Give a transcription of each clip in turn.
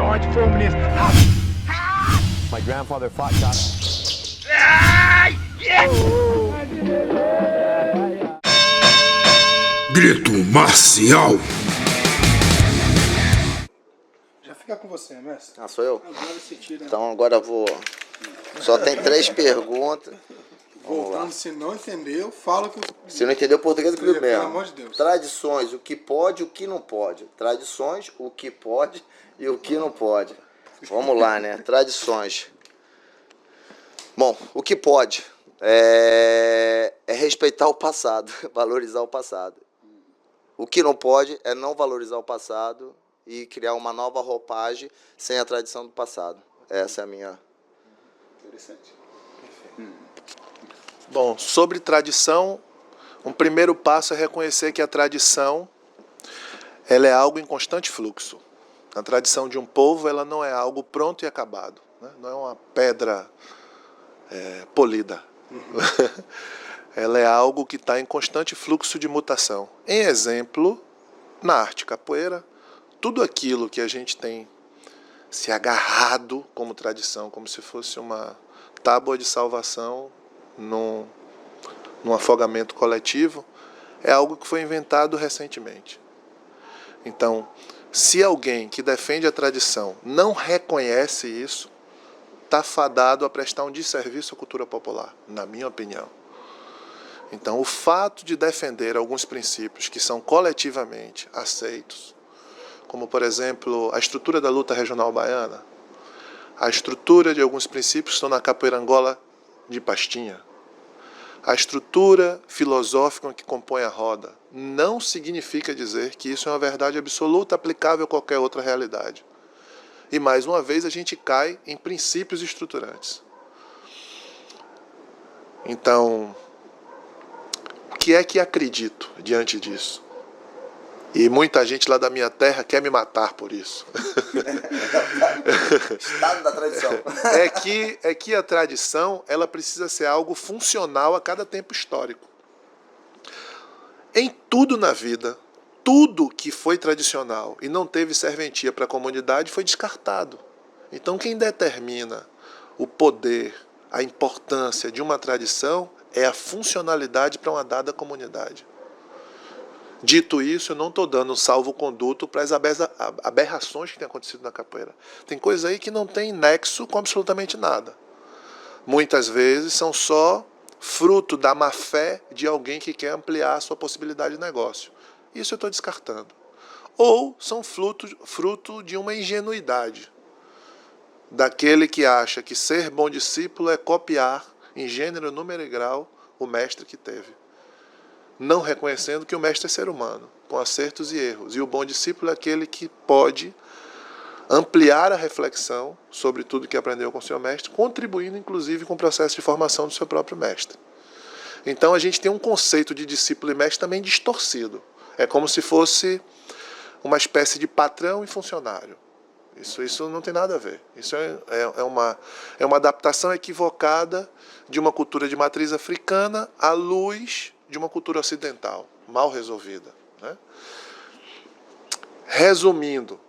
charge for me is My grandfather fought China. Grito marcial. Já fica com você, mestre. Ah, sou eu? Agora se tira. Então agora eu vou... Só tem 3 perguntas. Voltando, se não entendeu, fala que... Se não entendeu português, tudo Pelo mesmo. amor de Deus. Tradições, o que pode e o que não pode. Tradições, o que pode e o que não pode. Vamos lá, né? Tradições. Bom, o que pode é respeitar o passado, valorizar o passado. O que não pode é não valorizar o passado e criar uma nova roupagem sem a tradição do passado. Essa é a minha... Interessante. Bom, sobre tradição, um primeiro passo é reconhecer que a tradição ela é algo em constante fluxo. A tradição de um povo ela não é algo pronto e acabado, né? Não é uma pedra polida. Ela é algo que está em constante fluxo de mutação. Em exemplo, na arte capoeira, tudo aquilo que a gente tem se agarrado como tradição, como se fosse uma tábua de salvação num afogamento coletivo, é algo que foi inventado recentemente. Então, se alguém que defende a tradição não reconhece isso, está fadado a prestar um desserviço à cultura popular, na minha opinião. Então, o fato de defender alguns princípios que são coletivamente aceitos, como, por exemplo, a estrutura da luta regional baiana, a estrutura de alguns princípios que estão na capoeira Angola de pastinha, a estrutura filosófica que compõe a roda, não significa dizer que isso é uma verdade absoluta aplicável a qualquer outra realidade. E, mais uma vez, a gente cai em princípios estruturantes. Então, o que é que acredito diante disso? E muita gente lá da minha terra quer me matar por isso. Estado da tradição. É que a tradição ela precisa ser algo funcional a cada tempo histórico. Em tudo na vida, tudo que foi tradicional e não teve serventia para a comunidade foi descartado. Então quem determina o poder, a importância de uma tradição é a funcionalidade para uma dada comunidade. Dito isso, eu não estou dando um salvo-conduto para as aberrações que têm acontecido na capoeira. Tem coisa aí que não tem nexo com absolutamente nada. Muitas vezes são só fruto da má-fé de alguém que quer ampliar a sua possibilidade de negócio. Isso eu estou descartando. Ou são fruto de uma ingenuidade. Daquele que acha que ser bom discípulo é copiar, em gênero, número e grau, o mestre que teve. Não reconhecendo que o mestre é ser humano, com acertos e erros. E o bom discípulo é aquele que pode ampliar a reflexão sobre tudo que aprendeu com o seu mestre, contribuindo inclusive com o processo de formação do seu próprio mestre. Então a gente tem um conceito de discípulo e mestre também distorcido. É como se fosse uma espécie de patrão e funcionário. Isso não tem nada a ver. Isso é uma adaptação equivocada de uma cultura de matriz africana à luz de uma cultura ocidental, mal resolvida, né? Resumindo,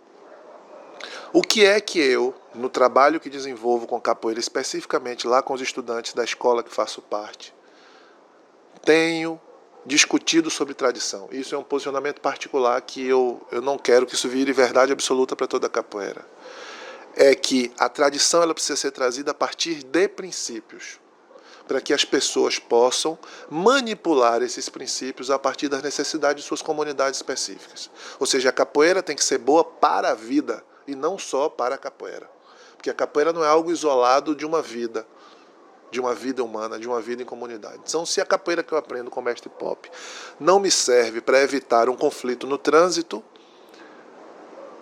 o que é que eu, no trabalho que desenvolvo com capoeira, especificamente lá com os estudantes da escola que faço parte, tenho discutido sobre tradição? Isso é um posicionamento particular que eu não quero que isso vire verdade absoluta para toda a capoeira. É que a tradição ela precisa ser trazida a partir de princípios, para que as pessoas possam manipular esses princípios a partir das necessidades de suas comunidades específicas. Ou seja, a capoeira tem que ser boa para a vida e não só para a capoeira. Porque a capoeira não é algo isolado de uma vida humana, de uma vida em comunidade. Então, se a capoeira que eu aprendo com o mestre Pop não me serve para evitar um conflito no trânsito,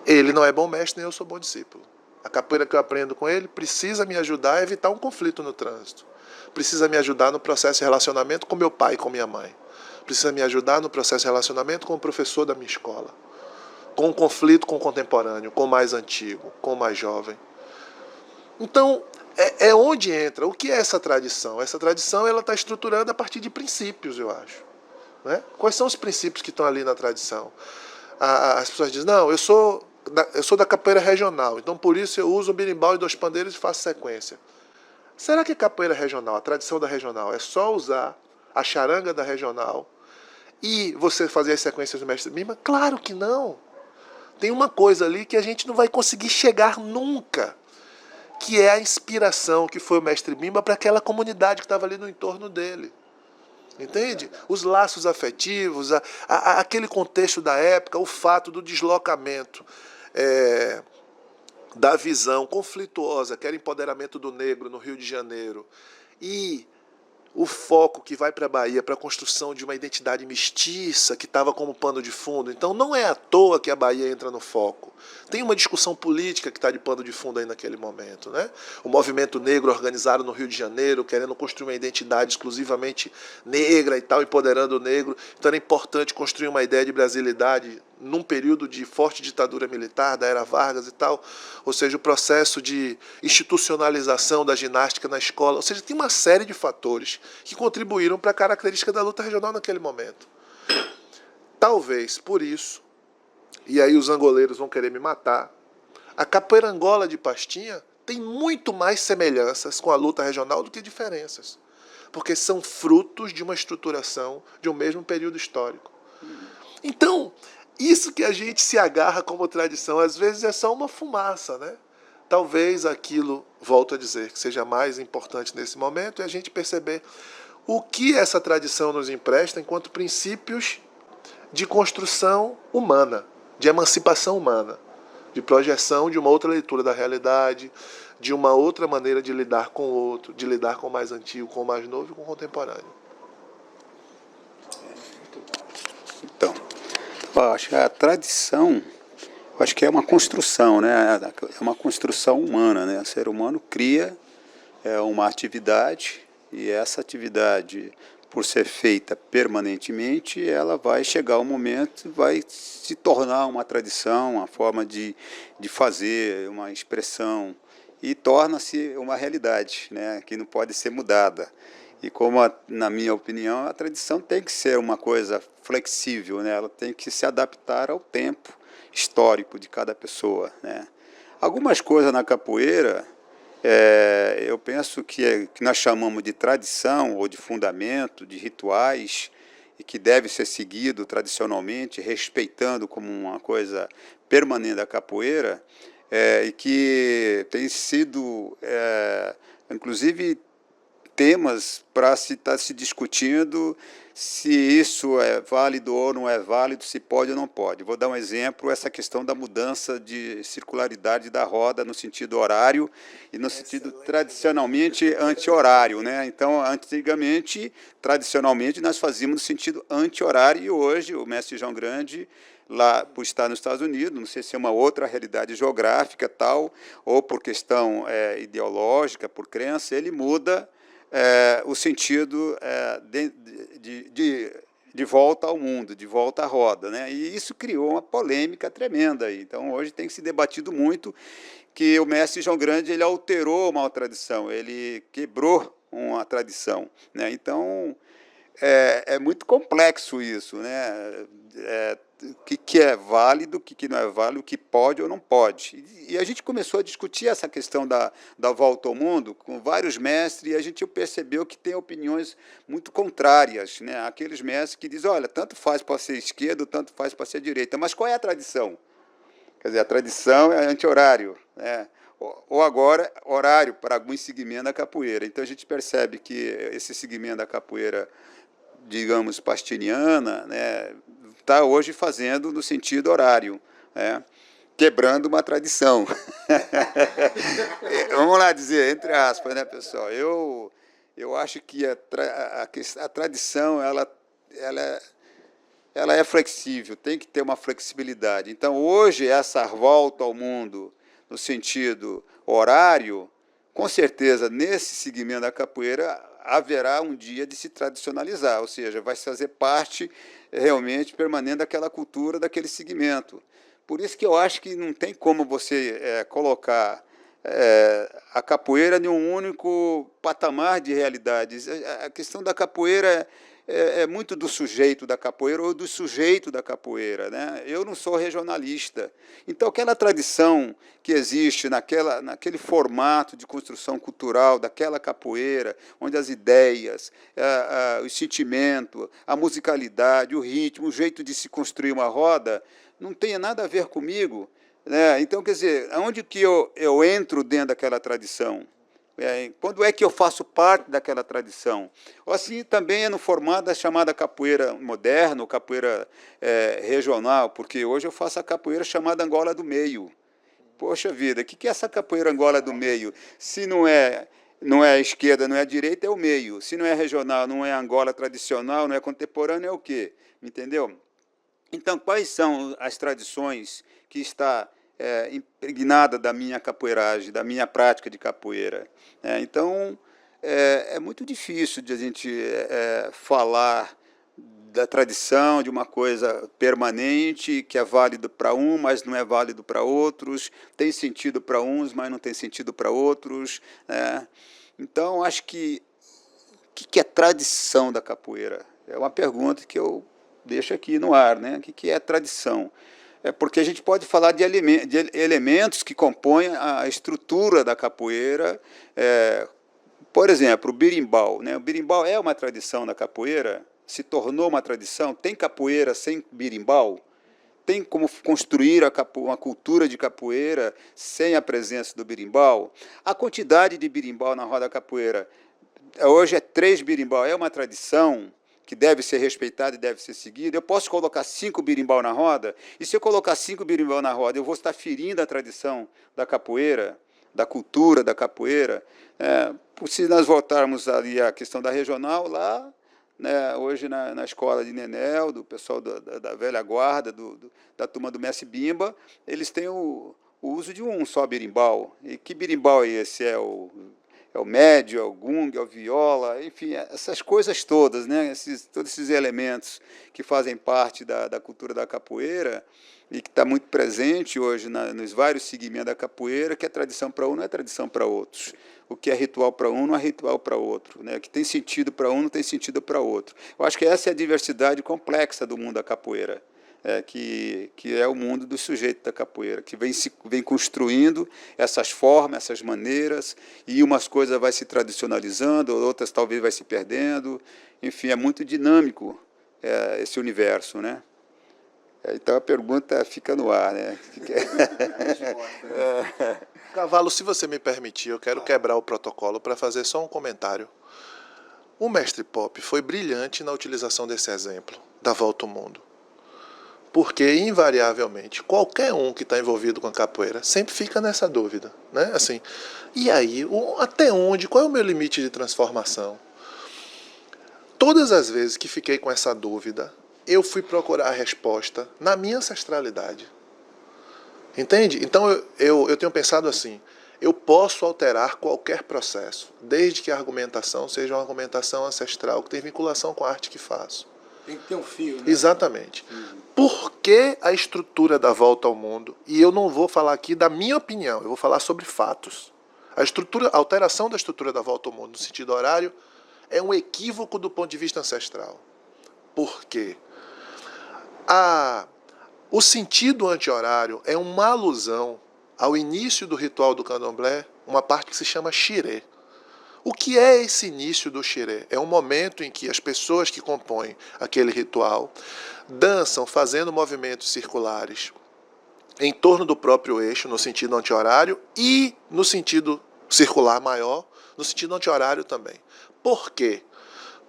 ele não é bom mestre, nem eu sou bom discípulo. A capoeira que eu aprendo com ele precisa me ajudar a evitar um conflito no trânsito. Precisa me ajudar no processo de relacionamento com meu pai e com minha mãe. Precisa me ajudar no processo de relacionamento com o professor da minha escola. Com o conflito com o contemporâneo, com o mais antigo, com o mais jovem. Então, é onde entra. O que é essa tradição? Essa tradição está estruturada a partir de princípios, eu acho. Né? Quais são os princípios que estão ali na tradição? As pessoas dizem, não, eu sou eu sou da capoeira regional, então por isso eu uso o berimbau e 2 pandeiros e faço sequência. Será que a capoeira regional, a tradição da regional, é só usar a charanga da regional e você fazer as sequências do mestre Bimba? Claro que não. Tem uma coisa ali que a gente não vai conseguir chegar nunca, que é a inspiração que foi o mestre Bimba para aquela comunidade que estava ali no entorno dele. Entende? Os laços afetivos, aquele contexto da época, o fato do deslocamento, da visão conflituosa, que era empoderamento do negro no Rio de Janeiro, e o foco que vai para a Bahia para a construção de uma identidade mestiça que estava como pano de fundo. Então não é à toa que a Bahia entra no foco. Tem uma discussão política que está de pano de fundo aí naquele momento, né? O movimento negro organizado no Rio de Janeiro, querendo construir uma identidade exclusivamente negra e tal, empoderando o negro. Então era importante construir uma ideia de brasilidade num período de forte ditadura militar, da era Vargas e tal, ou seja, o processo de institucionalização da ginástica na escola, ou seja, tem uma série de fatores que contribuíram para a característica da luta regional naquele momento. Talvez por isso, e aí os angoleiros vão querer me matar, a capoeira Angola de Pastinha tem muito mais semelhanças com a luta regional do que diferenças, porque são frutos de uma estruturação de um mesmo período histórico. Então, isso que a gente se agarra como tradição, às vezes é só uma fumaça, né? Talvez aquilo, volto a dizer, que seja mais importante nesse momento é a gente perceber o que essa tradição nos empresta enquanto princípios de construção humana, de emancipação humana, de projeção de uma outra leitura da realidade, de uma outra maneira de lidar com o outro, de lidar com o mais antigo, com o mais novo e com o contemporâneo. Então, eu acho que a tradição, eu acho que é uma construção, né? É uma construção humana, né? O ser humano cria uma atividade e essa atividade, por ser feita permanentemente, ela vai chegar um momento, vai se tornar uma tradição, uma forma de fazer, uma expressão, e torna-se uma realidade, né? Que não pode ser mudada. E como, na minha opinião, a tradição tem que ser uma coisa flexível, né? Ela tem que se adaptar ao tempo histórico de cada pessoa, né? Algumas coisas na capoeira, eu penso que nós chamamos de tradição ou de fundamento, de rituais, e que deve ser seguido tradicionalmente, respeitando como uma coisa permanente da capoeira, e que tem sido, inclusive, temas para se estar se discutindo se isso é válido ou não é válido, se pode ou não pode. Vou dar um exemplo, essa questão da mudança de circularidade da roda no sentido horário e no sentido tradicionalmente anti-horário, né? Então, antigamente, tradicionalmente, nós fazíamos no sentido anti-horário e hoje o mestre João Grande, lá por estar nos Estados Unidos, não sei se é uma outra realidade geográfica tal, ou por questão ideológica, por crença, ele muda o sentido de volta ao mundo, de volta à roda, né? E isso criou uma polêmica tremenda. Então, hoje tem se debatido muito que o mestre João Grande ele alterou uma tradição, ele quebrou uma tradição, né? Então, é muito complexo isso, né? O que é válido, o que não é válido, o que pode ou não pode. E a gente começou a discutir essa questão da volta ao mundo com vários mestres e a gente percebeu que tem opiniões muito contrárias, né? Aqueles mestres que dizem, olha, tanto faz para ser esquerdo, tanto faz para ser direita, mas qual é a tradição? Quer dizer, a tradição é anti-horário, né? Ou agora, horário para alguns segmentos da capoeira. Então a gente percebe que esse segmento da capoeira, digamos, pastiniana, né, está hoje fazendo no sentido horário, né, quebrando uma tradição. Vamos lá dizer, entre aspas, né, pessoal? Eu acho que a tradição ela é flexível, tem que ter uma flexibilidade. Então, hoje, essa volta ao mundo no sentido horário, com certeza, nesse segmento da capoeira, haverá um dia de se tradicionalizar, ou seja, vai fazer parte realmente permanente daquela cultura, daquele segmento. Por isso que eu acho que não tem como você colocar a capoeira em um único patamar de realidades. A questão da capoeira é muito do sujeito da capoeira ou do sujeito da capoeira, né? Eu não sou regionalista. Então, aquela tradição que existe naquele formato de construção cultural daquela capoeira, onde as ideias, o sentimento, a musicalidade, o ritmo, o jeito de se construir uma roda, não tem nada a ver comigo, né? Então, quer dizer, aonde que eu entro dentro daquela tradição? Quando é que eu faço parte daquela tradição? Ou assim também é no formato da chamada capoeira moderna, ou capoeira regional, porque hoje eu faço a capoeira chamada Angola do Meio. Poxa vida, o que é essa capoeira Angola do Meio? Se não é a esquerda, não é a direita, é o meio. Se não é regional, não é Angola tradicional, não é contemporâneo, é o quê? Entendeu? Então, quais são as tradições que está impregnada da minha capoeiragem, da minha prática de capoeira? Então, é muito difícil de a gente falar da tradição, de uma coisa permanente, que é válido para um, mas não é válido para outros, tem sentido para uns, mas não tem sentido para outros. Então, acho que o que é tradição da capoeira? É uma pergunta que eu deixo aqui no ar, né? O que é tradição? Porque a gente pode falar de elementos que compõem a estrutura da capoeira. Por exemplo, o berimbau, né? O berimbau é uma tradição da capoeira, se tornou uma tradição. Tem capoeira sem berimbau? Tem como construir uma cultura de capoeira sem a presença do berimbau? A quantidade de berimbau na roda capoeira, hoje é 3 berimbau, é uma tradição que deve ser respeitada e deve ser seguida. Eu posso colocar 5 berimbau na roda, e se eu colocar 5 berimbau na roda, eu vou estar ferindo a tradição da capoeira, da cultura da capoeira. Se nós voltarmos ali à questão da regional, lá, né, hoje na escola de Nenel, do pessoal da velha guarda, da turma do Mestre Bimba, eles têm o uso de um só berimbau. E que berimbau é esse? É o médio, é o gung, é o viola, enfim, essas coisas todas, né? Todos esses elementos que fazem parte da cultura da capoeira e que está muito presente hoje nos vários segmentos da capoeira, que é tradição para um não é tradição para outros. O que é ritual para um não é ritual para outro, né? O que tem sentido para um não tem sentido para outro. Eu acho que essa é a diversidade complexa do mundo da capoeira. Que é o mundo do sujeito da capoeira, que vem construindo essas formas, essas maneiras, e umas coisas vai se tradicionalizando, outras talvez vai se perdendo. Enfim, é muito dinâmico esse universo, né? Então a pergunta fica no ar, né? Cavalo, se você me permitir, eu quero quebrar o protocolo para fazer só um comentário. O mestre Pop foi brilhante na utilização desse exemplo, da volta ao mundo. Porque, invariavelmente, qualquer um que está envolvido com a capoeira sempre fica nessa dúvida, né? Assim, e aí, até onde? Qual é o meu limite de transformação? Todas as vezes que fiquei com essa dúvida, eu fui procurar a resposta na minha ancestralidade. Entende? Então, eu tenho pensado assim, eu posso alterar qualquer processo, desde que a argumentação seja uma argumentação ancestral, que tem vinculação com a arte que faço. Tem que ter um fio, né? Exatamente. Por que a estrutura da volta ao mundo? E eu não vou falar aqui da minha opinião, eu vou falar sobre fatos. A alteração da estrutura da volta ao mundo no sentido horário é um equívoco do ponto de vista ancestral. Por quê? O sentido anti-horário é uma alusão ao início do ritual do candomblé, uma parte que se chama xirê. O que é esse início do xirê? É um momento em que as pessoas que compõem aquele ritual dançam fazendo movimentos circulares em torno do próprio eixo, no sentido anti-horário, e no sentido circular maior, no sentido anti-horário também. Por quê?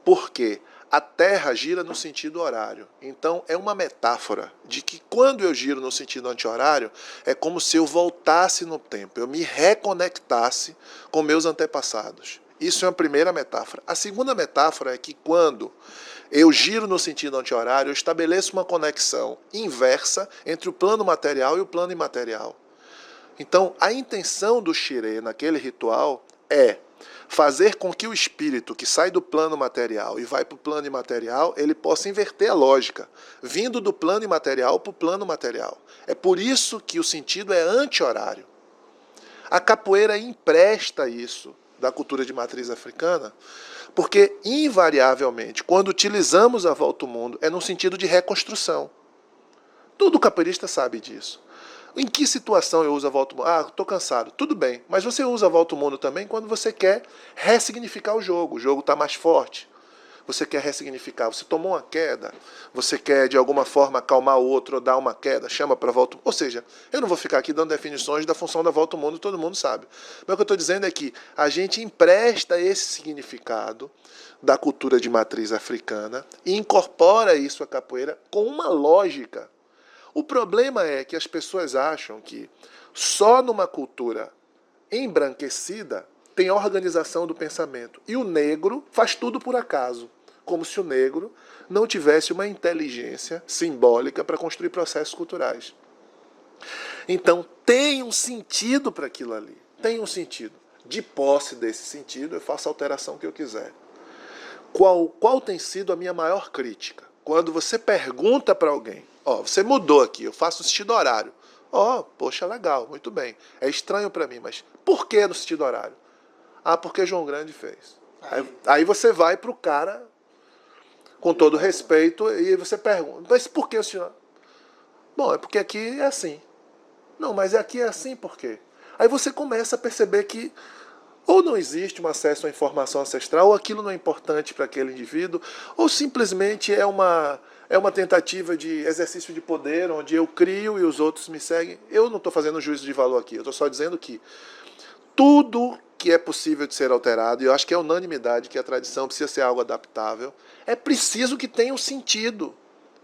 Porque a Terra gira no sentido horário. Então é uma metáfora de que quando eu giro no sentido anti-horário, é como se eu voltasse no tempo, eu me reconectasse com meus antepassados. Isso é a primeira metáfora. A segunda metáfora é que quando eu giro no sentido anti-horário, eu estabeleço uma conexão inversa entre o plano material e o plano imaterial. Então, a intenção do xirê naquele ritual é fazer com que o espírito que sai do plano material e vai para o plano imaterial, ele possa inverter a lógica, vindo do plano imaterial para o plano material. É por isso que o sentido é anti-horário. A capoeira empresta isso da cultura de matriz africana, porque, invariavelmente, quando utilizamos a volta ao mundo, é no sentido de reconstrução. Todo capoeirista sabe disso. Em que situação eu uso a volta ao mundo? Ah, estou cansado. Tudo bem, mas você usa a volta ao mundo também quando você quer ressignificar o jogo está mais forte. Você quer ressignificar, você tomou uma queda, você quer de alguma forma acalmar o outro ou dar uma queda, chama para a volta. Ou seja, eu não vou ficar aqui dando definições da função da volta ao mundo, todo mundo sabe. Mas o que eu estou dizendo é que a gente empresta esse significado da cultura de matriz africana e incorpora isso à capoeira com uma lógica. O problema é que as pessoas acham que só numa cultura embranquecida tem a organização do pensamento. E o negro faz tudo por acaso, como se o negro não tivesse uma inteligência simbólica para construir processos culturais. Então, tem um sentido para aquilo ali. Tem um sentido. De posse desse sentido, eu faço a alteração que eu quiser. Qual tem sido a minha maior crítica? Quando você pergunta para alguém, você mudou aqui, eu faço o sentido horário. Poxa, legal, muito bem. É estranho para mim, mas por que no sentido horário? Porque João Grande fez. Aí você vai para o cara, com todo respeito, e você pergunta, mas por que o senhor? Bom, é porque aqui é assim. Não, mas aqui é assim por quê? Aí você começa a perceber que ou não existe um acesso à informação ancestral, ou aquilo não é importante para aquele indivíduo, ou simplesmente é uma tentativa de exercício de poder, onde eu crio e os outros me seguem. Eu não estou fazendo juízo de valor aqui, eu estou só dizendo que tudo que é possível de ser alterado, e eu acho que é unanimidade que a tradição precisa ser algo adaptável, é preciso que tenha um sentido,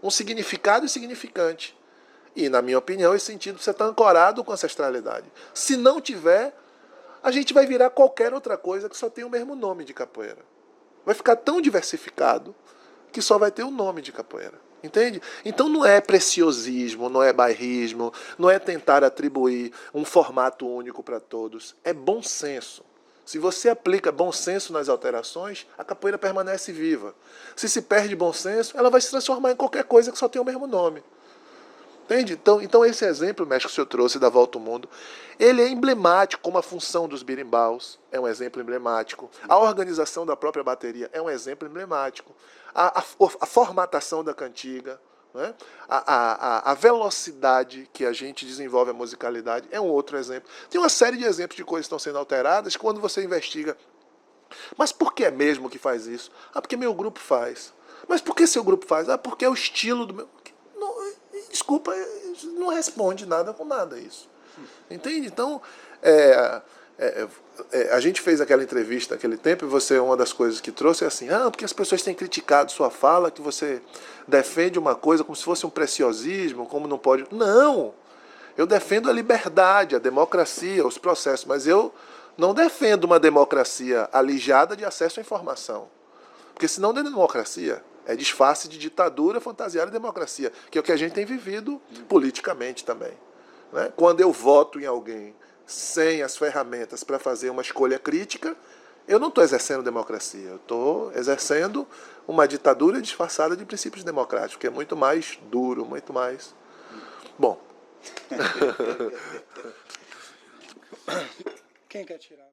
um significado e significante. E, na minha opinião, esse sentido precisa estar ancorado com a ancestralidade. Se não tiver, a gente vai virar qualquer outra coisa que só tem o mesmo nome de capoeira. Vai ficar tão diversificado que só vai ter o nome de capoeira. Entende? Então não é preciosismo, não é bairrismo, não é tentar atribuir um formato único para todos. É bom senso. Se você aplica bom senso nas alterações, a capoeira permanece viva. Se perde bom senso, ela vai se transformar em qualquer coisa que só tem o mesmo nome. Entende? Então esse exemplo, mestre, que o senhor trouxe da Volta ao Mundo, ele é emblemático, como a função dos birimbaus é um exemplo emblemático. A organização da própria bateria é um exemplo emblemático. A formatação da cantiga, né? A velocidade que a gente desenvolve a musicalidade é um outro exemplo. Tem uma série de exemplos de coisas que estão sendo alteradas quando você investiga. Mas por que é mesmo que faz isso? Porque meu grupo faz. Mas por que seu grupo faz? Porque é o estilo do meu... Não, desculpa, não responde nada com nada isso. Entende? Então, a gente fez aquela entrevista naquele tempo e você, uma das coisas que trouxe é assim, porque as pessoas têm criticado sua fala, que você defende uma coisa como se fosse um preciosismo, como não pode... Não! Eu defendo a liberdade, a democracia, os processos, mas eu não defendo uma democracia alijada de acesso à informação. Porque senão não é democracia. É disfarce de ditadura fantasiada de democracia, que é o que a gente tem vivido politicamente também. Né? Quando eu voto em alguém sem as ferramentas para fazer uma escolha crítica, eu não estou exercendo democracia, eu estou exercendo uma ditadura disfarçada de princípios democráticos, que é muito mais duro, muito mais... Bom. Quem quer tirar?